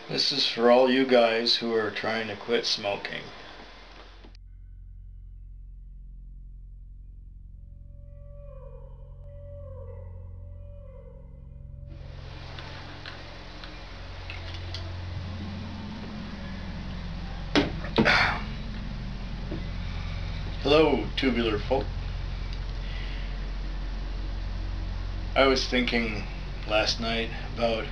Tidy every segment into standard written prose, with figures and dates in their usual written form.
This is for all you guys who are trying to quit smoking. Hello, tubular folk. I was thinking last night about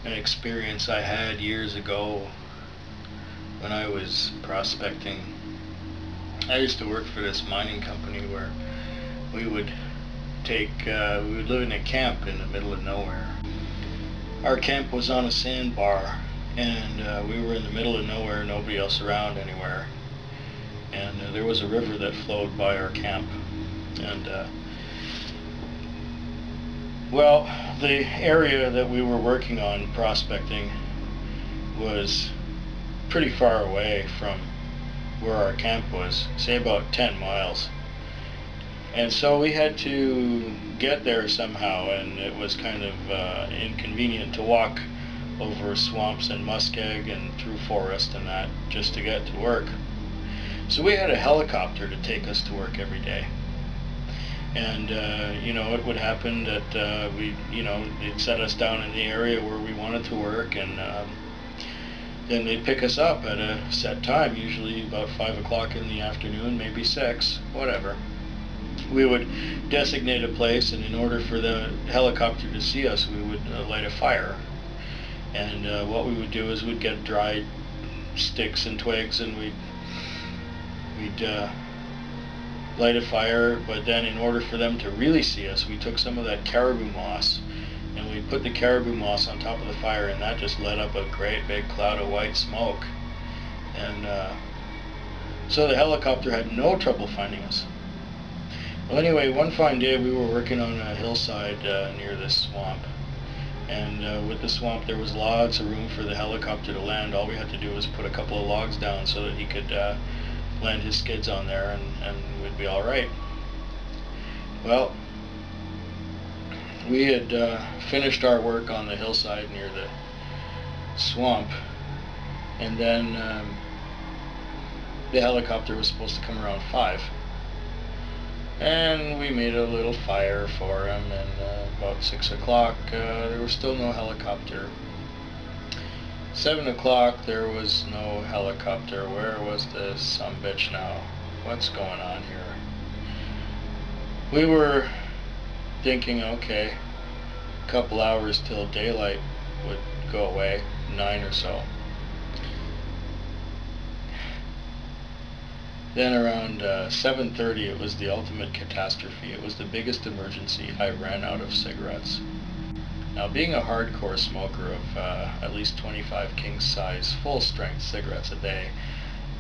an experience I had years ago when I was prospecting. I used to work for this mining company where we would live in a camp in the middle of nowhere. Our camp was on a sandbar, and we were in the middle of nowhere, nobody else around anywhere. And there was a river that flowed by our camp. And well, the area that we were working on prospecting was pretty far away from where our camp was, say about 10 miles. And so we had to get there somehow, and it was kind of inconvenient to walk over swamps and muskeg and through forest and that just to get to work. So we had a helicopter to take us to work every day. And it would happen that they'd set us down in the area where we wanted to work, and then they'd pick us up at a set time, usually about 5 o'clock in the afternoon, maybe 6, whatever. We would designate a place, and in order for the helicopter to see us, we would light a fire. And what we would do is we'd get dried sticks and twigs, and we'd light a fire, but then in order for them to really see us, we took some of that caribou moss and we put the caribou moss on top of the fire, and that just lit up a great big cloud of white smoke. And so the helicopter had no trouble finding us. Well, anyway, one fine day we were working on a hillside near this swamp, and with the swamp there was lots of room for the helicopter to land. All we had to do was put a couple of logs down so that he could land his skids on there, and we'd be all right. Well, we had finished our work on the hillside near the swamp, and then the helicopter was supposed to come around 5, and we made a little fire for him, and about 6 o'clock there was still no helicopter. 7 o'clock, there was no helicopter. Where was this sumbitch now? What's going on here? We were thinking, okay, a couple hours till daylight would go away, 9 or so. Then around 7:30, it was the ultimate catastrophe. It was the biggest emergency. I ran out of cigarettes. Now, being a hardcore smoker of at least 25 king-size, full-strength cigarettes a day,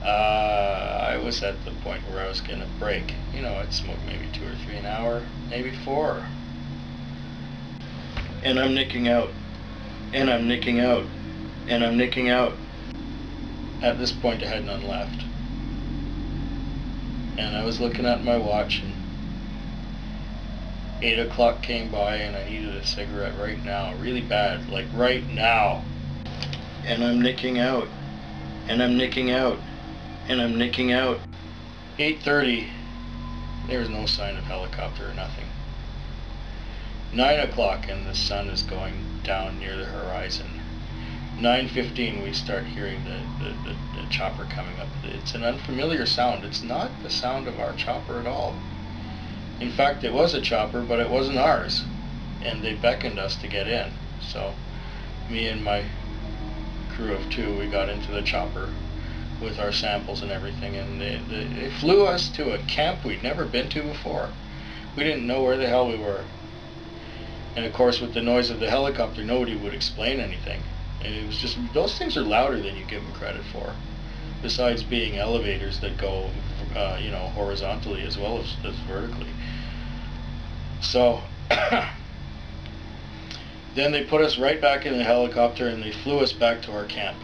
I was at the point where I was going to break. I'd smoke maybe 2 or 3 an hour, maybe 4. And I'm nicking out, and I'm nicking out, and I'm nicking out. At this point, I had none left. And I was looking at my watch, and 8 o'clock came by, and I needed a cigarette right now, really bad, like right now. And I'm nicking out, and I'm nicking out, and I'm nicking out. 8:30, there was no sign of helicopter or nothing. 9 o'clock, and the sun is going down near the horizon. 9:15, we start hearing the chopper coming up. It's an unfamiliar sound. It's not the sound of our chopper at all. In fact, it was a chopper, but it wasn't ours, and they beckoned us to get in. So me and my crew of 2, we got into the chopper with our samples and everything, and they flew us to a camp we'd never been to before. We didn't know where the hell we were. And of course, with the noise of the helicopter, nobody would explain anything. And it was just, those things are louder than you give them credit for, besides being elevators that go horizontally as well as vertically. So then they put us right back in the helicopter, and they flew us back to our camp.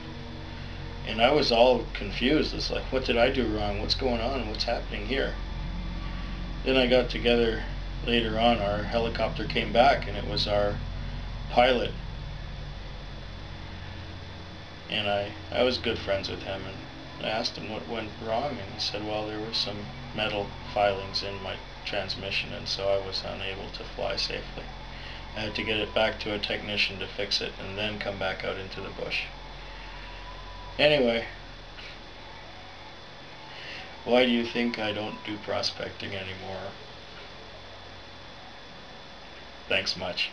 And I was all confused. It's like, what did I do wrong? What's going on? What's happening here? Then I got together later on. Our helicopter came back, and it was our pilot And I was good friends with him, and I asked him what went wrong, and he said, well, there were some metal filings in my transmission, and so I was unable to fly safely. I had to get it back to a technician to fix it, and then come back out into the bush. Anyway, why do you think I don't do prospecting anymore? Thanks much.